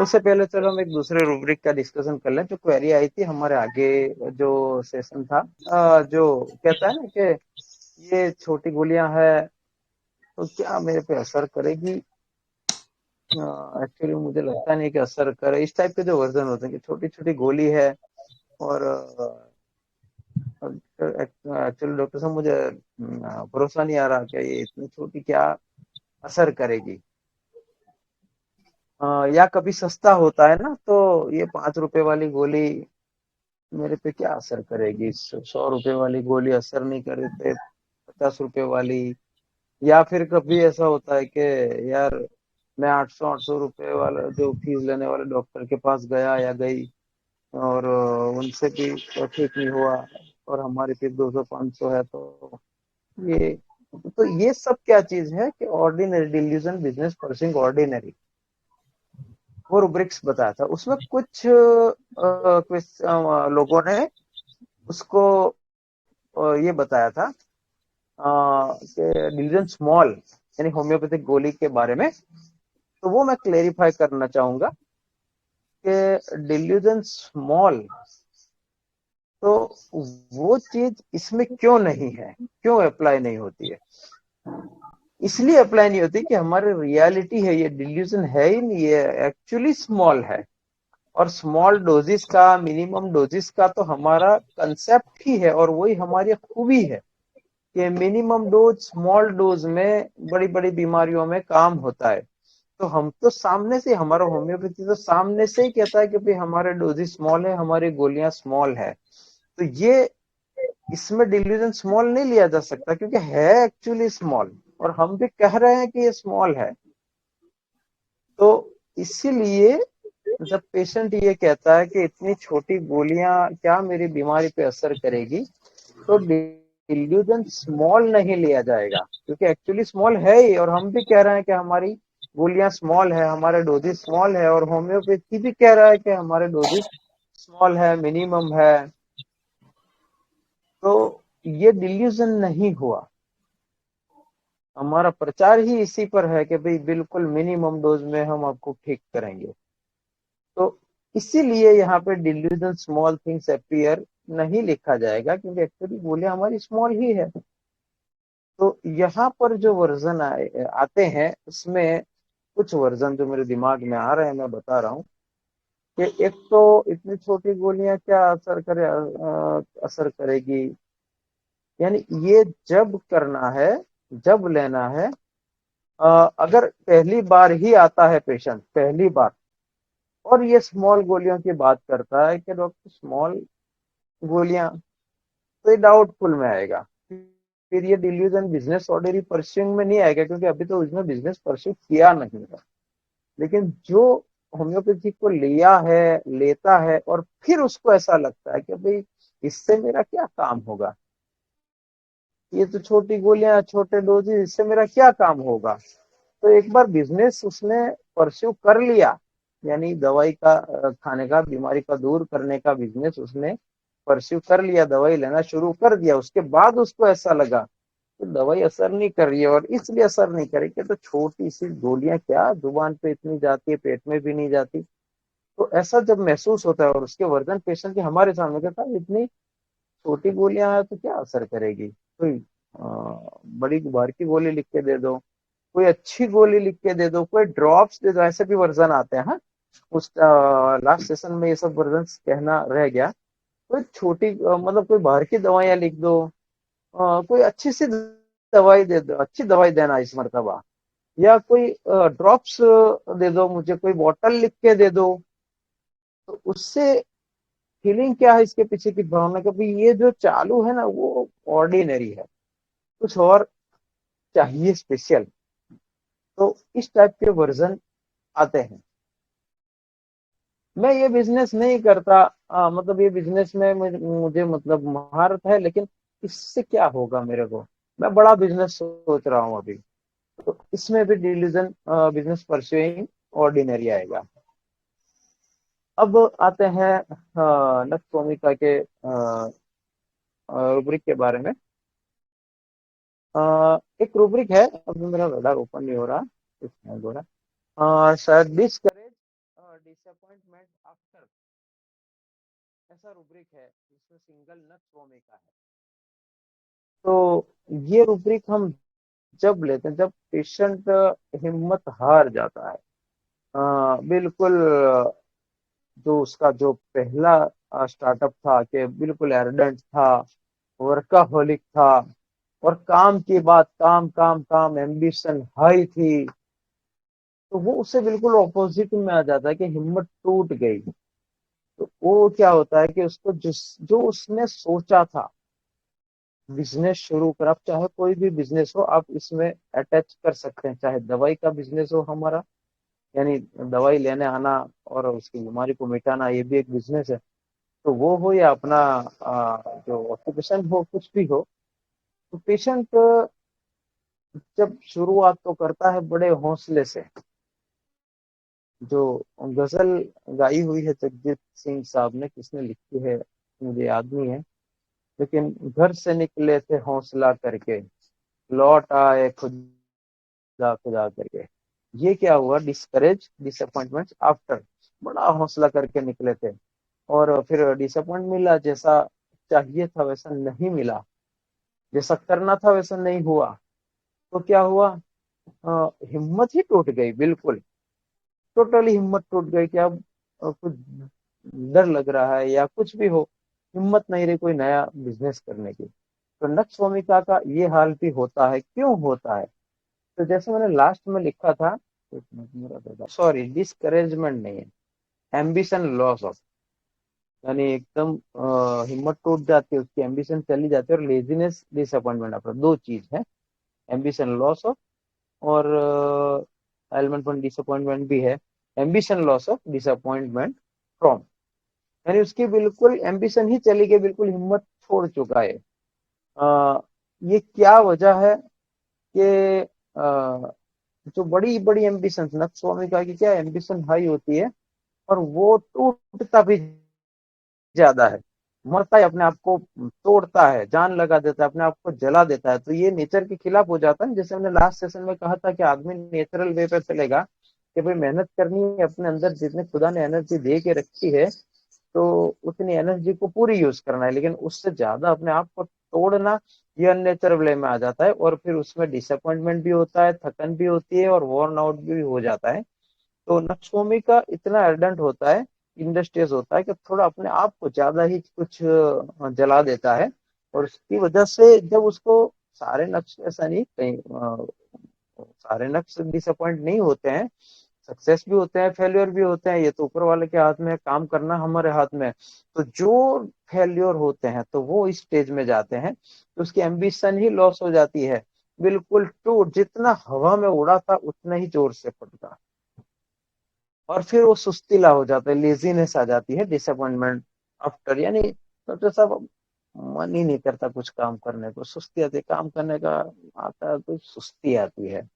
उससे पहले चलो हम एक दूसरे रूब्रिक का डिस्कशन कर लें। जो क्वेरी आई थी हमारे आगे, जो सेशन था, जो कहता है ना कि ये छोटी गोलियां है तो क्या मेरे पे असर करेगी। एक्चुअली मुझे लगता नहीं कि असर करे। इस टाइप के जो वर्जन होते हैं कि छोटी छोटी गोली है और एक्चुअली डॉक्टर साहब मुझे भरोसा नहीं आ रहा कि ये इतनी छोटी क्या असर करेगी। या कभी सस्ता होता है ना, तो ये 5 रुपए वाली गोली मेरे पे क्या असर करेगी। 100 रुपए वाली गोली असर नहीं करे थे, 50 रुपए वाली। या फिर कभी ऐसा होता है कि यार मैं 800 रुपए वाला जो फीस लेने वाले डॉक्टर के पास गया या गई, और उनसे भी ठीक नहीं हुआ, और हमारी फीस 200 500 है। तो ये सब क्या चीज है कि ordinary delusion business pursuing ordinary, वो रूब्रिक्स बताया था। उसमें कुछ लोगों ने उसको ये बताया था कि डिल्यूजन स्मॉल, यानी होम्योपैथिक गोली के बारे में। तो वो मैं क्लेरिफाई करना चाहूंगा कि डिल्यूजन स्मॉल, तो वो चीज इसमें क्यों नहीं है, क्यों अप्लाई नहीं होती है। इसलिए अप्लाई नहीं होती कि हमारी रियलिटी है, ये डिल्यूजन है ही नहीं, ये एक्चुअली स्मॉल है। और स्मॉल डोजेस का, मिनिमम डोजेस का तो हमारा कंसेप्ट ही है, और वही हमारी खूबी है कि मिनिमम डोज, स्मॉल डोज में बड़ी बड़ी बीमारियों में काम होता है। तो हम तो सामने से, हमारा होम्योपैथी तो सामने से ही कहता है कि भाई हमारे डोजेस स्मॉल है, हमारी गोलियां स्मॉल है। तो ये, इसमें डिल्यूजन स्मॉल नहीं लिया जा सकता क्योंकि है एक्चुअली स्मॉल, और हम भी कह रहे हैं कि ये स्मॉल है। तो इसीलिए जब पेशेंट ये कहता है कि इतनी छोटी गोलियां क्या मेरी बीमारी पे असर करेगी, तो डिल्यूजन स्मॉल नहीं लिया जाएगा, क्योंकि एक्चुअली स्मॉल है ही, और हम भी कह रहे हैं कि हमारी गोलियां स्मॉल है, हमारे डोजेस स्मॉल है, और होम्योपैथी भी कह रहा है कि हमारे डोजेस स्मॉल है, मिनिमम है। तो ये डिल्यूजन नहीं हुआ। हमारा प्रचार ही इसी पर है कि भाई बिल्कुल मिनिमम डोज में हम आपको ठीक करेंगे। तो इसीलिए यहाँ पे डिल्यूजन स्मॉल थिंग्स अपीयर नहीं लिखा जाएगा, क्योंकि एक्चुअली गोलियां हमारी स्मॉल ही है। तो यहाँ पर जो वर्जन आते हैं, उसमें कुछ वर्जन जो मेरे दिमाग में आ रहे हैं, मैं बता रहा हूँ कि एक तो इतनी छोटी गोलियां क्या असर करेगी, यानी ये जब करना है, जब लेना है, अगर पहली बार ही आता है पेशेंट, पहली बार, और ये स्मॉल गोलियों की बात करता है कि डॉक्टर स्मॉल गोलियां, तो ये डाउटफुल में आएगा। फिर ये डिल्यूजन बिजनेस ऑर्डरी परस्यूइंग में नहीं आएगा, क्योंकि अभी तो उसने बिजनेस परस्यू किया नहीं है। लेकिन जो होम्योपैथी को लिया है, लेता है, और फिर उसको ऐसा लगता है कि भाई इससे मेरा क्या काम होगा, ये तो छोटी गोलियां, छोटे डोजेज, इससे मेरा क्या काम होगा। तो एक बार बिजनेस उसने परस्यू कर लिया, यानी दवाई का खाने का, बीमारी का दूर करने का बिजनेस उसने परस्यू कर लिया, दवाई लेना शुरू कर दिया, उसके बाद उसको ऐसा लगा तो दवाई असर नहीं कर रही है, और इसलिए असर नहीं करेगी तो छोटी सी गोलियां क्या जुबान पे इतनी जाती है, पेट में भी नहीं जाती। तो ऐसा जब महसूस होता है, और उसके वर्जन पेशेंट के हमारे सामने कहता है इतनी छोटी गोलियां हैं तो क्या असर करेगी, कोई बड़ी बार की गोली लिख के दे दो, कोई अच्छी गोली लिख के दे दो, कोई ड्रॉप्स दे दो, ऐसे भी वर्जन आते हैं। हाँ, उस लास्ट सेशन में ये सब वर्जन कहना रह गया। कोई छोटी मतलब कोई बाहर की दवाइयां लिख दो, कोई अच्छी सी दवाई दे दो, अच्छी दवाई देना इस मर्तबा, या कोई ड्रॉप्स दे दो, मुझे कोई बॉटल लिख के दे दो। तो उससे फीलिंग क्या है इसके पीछे की भावना, कि भाई ये जो चालू है ना वो ऑर्डिनरी है, कुछ और चाहिए स्पेशल। तो इस टाइप के वर्जन आते हैं। मैं ये बिजनेस नहीं करता, मतलब ये बिजनेस में मुझे मतलब महारत है, लेकिन इससे क्या होगा मेरे को, मैं बड़ा बिजनेस सोच रहा हूँ अभी। तो इसमें भी डिलीजन बिजनेस परस्यूइंग ऑर्डिनरी आएगा। अब आते हैं नक्श भूमिका के रूब्रिक के बारे में। एक रूब्रिक है, अभी मेरा रडार ओपन नहीं हो रहा, कुछ नहीं हो रहा। शायद डिस्करेज डिसअपॉइंटमेंट आफ्टर, ऐसा रूब्रिक है जिसमें सिंगल नच स्वॉमी का है। तो ये रूब्रिक हम जब लेते हैं जब पेशेंट हिम्मत हार जाता है, बिल्कुल, जो उसका जो पहला स्टार्टअप था कि बिल्कुल एरोडेंट था, वर्काहोलिक था, और काम की बात काम काम काम, एम्बिशन हाई थी, तो वो उससे बिल्कुल ऑपोजिट में आ जाता है कि हिम्मत टूट गई। तो वो क्या होता है कि उसको जिस जो उसने सोचा था बिजनेस शुरू कर, आप चाहे कोई भी बिजनेस हो आप इसमें अटैच कर सकते हैं, चाहे दवाई का बिजनेस हो हमारा, यानी दवाई लेने आना और उसकी बीमारी को मिटाना, ये भी एक बिजनेस है। तो वो हो या अपना जो ऑक्यूपेशन हो, कुछ भी हो, तो पेशेंट जब शुरुआत तो करता है बड़े हौसले से। जो गजल गाई हुई है जगजीत सिंह साहब ने, किसने लिखी है मुझे याद नहीं है, लेकिन घर से निकले थे हौसला करके, लौट आए खुदा खुदा करके। ये क्या हुआ, डिस्करेज डिसअपॉइंटमेंट आफ्टर, बड़ा हौसला करके निकले थे, और फिर डिसअपॉइंट मिला, जैसा चाहिए था वैसा नहीं मिला, जैसा करना था वैसा नहीं हुआ। तो क्या हुआ, हिम्मत ही टूट गई, बिल्कुल टोटली हिम्मत टूट गई कि अब कुछ डर लग रहा है या कुछ भी हो, हिम्मत नहीं रही कोई नया बिजनेस करने की। तो नक्श भूमिका का ये हाल भी होता है, क्यों होता है? तो जैसे मैंने लास्ट में लिखा था, सॉरी डिस्करेजमेंट नहीं है, एम्बिशन लॉस ऑफ, यानी एकदम हिम्मत टूट जाती है, उसकी एम्बिशन चली जाती है, और लेजीनेस डिसअपॉइंटमेंट, अपना दो चीज है, एम्बिशन लॉस ऑफ, और एलिमेंट वन डिसअपॉइंटमेंट भी है, ambition loss of disappointment from, यानी उसकी बिल्कुल एम्बिशन ही चली गई, बिल्कुल हिम्मत छोड़ चुका है। ये क्या वजह है कि जो बड़ी बड़ी एम्बिशन, नक्श स्वामी का कि क्या एम्बिशन हाई होती है और वो टूटता भी ज्यादा है, मरता है अपने आप को, तोड़ता है, जान लगा देता है, अपने आप को जला देता है, तो ये नेचर के खिलाफ हो जाता है। जैसे हमने लास्ट सेशन में कहा था कि आदमी नेचुरल वे पे चलेगा, कि भाई मेहनत करनी है, अपने अंदर जितने खुदा ने एनर्जी दे के रखी है तो उतनी एनर्जी को पूरी यूज करना है, लेकिन उससे ज्यादा अपने आप को तोड़ना, ये अननेचुरल वे में आ जाता है, और फिर उसमें डिसअपॉइंटमेंट भी होता है, थकन भी होती है, और वर्न आउट भी हो जाता है। तो नक्सोमी का इतना एर्डेंट होता है, इंडस्ट्रियस होता है, कि थोड़ा अपने आप को ज्यादा ही कुछ जला देता है, और उसकी वजह से जब उसको सारे नक्श, ऐसा नहीं कहीं सारे नक्श डिसअपॉइंट नहीं होते हैं, सक्सेस भी होते हैं, फेल्योर भी होते हैं, ये तो ऊपर वाले के हाथ में है, काम करना हमारे हाथ में है। तो जो फेल्योर होते हैं तो वो इस स्टेज में जाते हैं, तो उसकी एम्बिशन ही लॉस हो जाती है, बिल्कुल टूट, जितना हवा में उड़ा था उतना ही जोर से पड़ता, और फिर वो सुस्तीला हो जाता है, लेजीनेस आ जाती है डिसअपॉइंटमेंट आफ्टर, यानी तो सब मन ही नहीं करता कुछ काम करने को, सुस्ती आती है, काम करने का आता है तो सुस्ती आती है।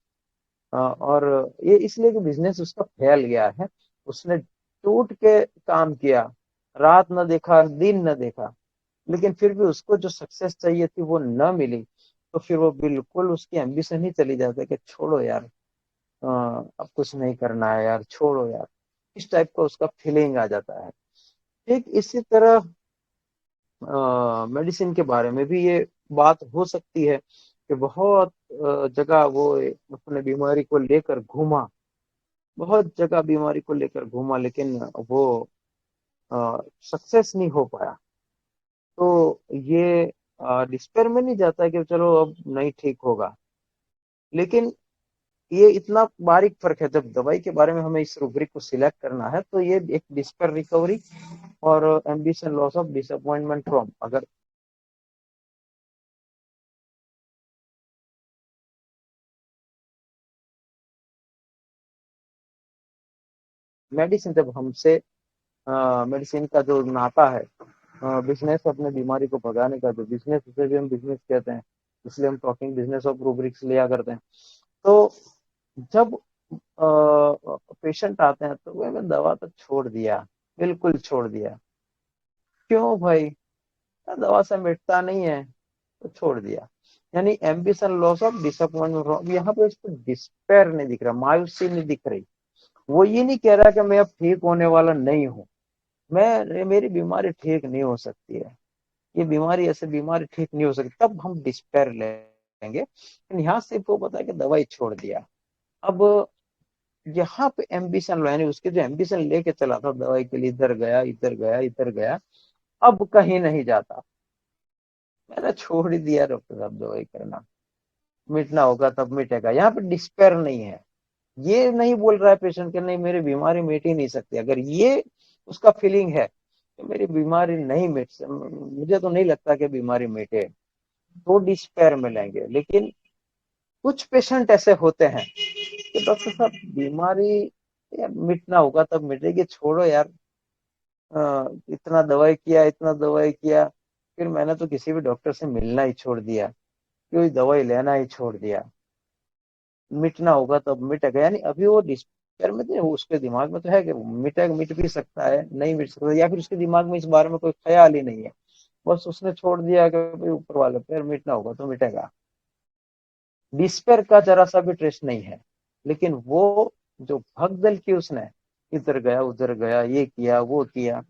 और ये इसलिए कि बिजनेस उसका फैल गया है, उसने टूट के काम किया, रात न देखा दिन न देखा, लेकिन फिर भी उसको जो सक्सेस चाहिए थी वो न मिली, तो फिर वो बिल्कुल उसकी एम्बिशन ही चली जाती है कि छोड़ो यार, अब कुछ नहीं करना है यार, छोड़ो यार, इस टाइप का उसका फीलिंग आ जाता है। ठीक इसी तरह मेडिसिन के बारे में भी ये बात हो सकती है कि बहुत जगह वो अपने बीमारी को लेकर घूमा, बहुत जगह बीमारी को लेकर घूमा, लेकिन वो सक्सेस नहीं हो पाया। तो ये डिस्पेयर में नहीं जाता कि चलो अब नहीं ठीक होगा, लेकिन ये इतना बारीक फर्क है, जब दवाई के बारे में हमें इस रूब्रिक को सिलेक्ट करना है तो ये एक डिस्पेयर रिकवरी और ambition loss of disappointment from, अगर मेडिसिन जब हमसे मेडिसिन का जो नाता है, बिजनेस अपने बीमारी को भगाने का जो बिजनेस, उसे भी हम बिजनेस कहते हैं, इसलिए हम टॉकिंग बिजनेस ऑफ रूब्रिक्स लिया करते हैं। तो जब पेशेंट आते हैं तो मैंने दवा तो छोड़ दिया, बिल्कुल छोड़ दिया, क्यों भाई, दवा से मिटता नहीं है तो छोड़ दिया, यानी एम्बिशन लॉस ऑफ डिसअपॉइंटमेंट, यहाँ पे इसको डिस्पेयर नहीं दिख रहा, मायूसी नहीं दिख रही, वो ये नहीं कह रहा कि मैं अब ठीक होने वाला नहीं हूँ, मैं मेरी बीमारी ठीक नहीं हो सकती है, ये बीमारी ऐसे बीमारी ठीक नहीं हो सकती, तब हम डिस्पेयर लेंगे। लेकिन यहाँ सिर्फ वो पता है कि दवाई छोड़ दिया। अब यहाँ पे एम्बिशन लो, यानी उसके जो एम्बिशन लेके चला था दवाई के लिए, इधर गया इधर गया इधर गया, अब कहीं नहीं जाता। मैंने छोड़ ही दिया डॉक्टर साहब दवाई करना, मिटना होगा तब मिटेगा। यहाँ पे डिस्पेयर नहीं है, ये नहीं बोल रहा है पेशेंट के नहीं मेरी बीमारी मिट ही नहीं सकती। अगर ये उसका फीलिंग है तो मेरी बीमारी नहीं मुझे तो नहीं लगता कि बीमारी मिटे, तो डिस्पेयर में लेंगे। लेकिन कुछ पेशेंट ऐसे होते हैं कि डॉक्टर साहब बीमारी यार मिटना होगा तब मिटेगी, छोड़ो यार, इतना दवाई किया इतना दवाई किया, फिर मैंने तो किसी भी डॉक्टर से मिलना ही छोड़ दिया, कोई दवाई लेना ही छोड़ दिया, मिटना होगा तब मिटेगा। यानी अभी वो डिस्पेयर में थे, उसके दिमाग में तो है कि वो मिटेगा, मिट भी सकता है नहीं मिट सकता, या फिर उसके दिमाग में इस बारे में कोई ख्याल ही नहीं है, बस उसने छोड़ दिया कि भाई ऊपर वाले पे मिटना होगा तो मिटेगा। डिस्पेयर का जरा सा भी ट्रेस नहीं है। लेकिन वो जो भगदड़ की उसने, इधर गया उधर गया, ये किया वो किया,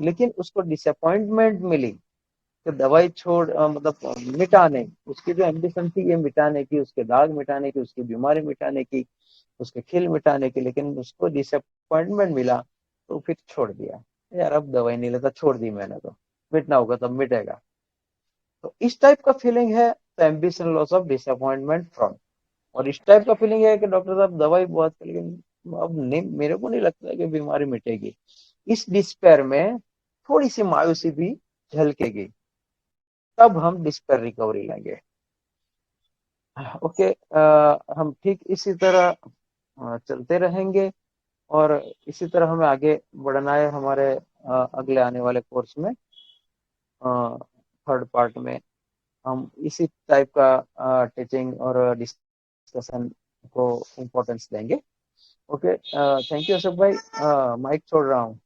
लेकिन उसको डिसअपॉइंटमेंट मिली कि दवाई छोड़ मतलब मिटाने, उसकी जो एम्बिशन थी ये मिटाने की, उसके दाग मिटाने की, उसकी बीमारी मिटाने की, उसके खिल मिटाने की, लेकिन उसको डिसअपॉइंटमेंट मिला तो फिर छोड़ दिया, यार अब दवाई नहीं लेता, छोड़ दी मैंने तो, मिटना होगा तब मिटेगा। तो इस टाइप का फीलिंग है तो ambition loss of disappointment from. और इस टाइप का फीलिंग है कि डॉक्टर साहब दवाई बहुत, लेकिन अब नहीं, मेरे को नहीं लगता कि बीमारी मिटेगी, इस डिस्पेयर में थोड़ी सी मायूसी भी झलकेगी, तब हम डिस्पेयर रिकवरी लेंगे। ओके, हम ठीक इसी तरह चलते रहेंगे, और इसी तरह हमें आगे बढ़ना है हमारे अगले आने वाले कोर्स में, थर्ड पार्ट में हम इसी टाइप का टीचिंग और डिस्कशन को इम्पोर्टेंस देंगे। ओके, थैंक यू अशोक भाई, माइक छोड़ रहा हूँ।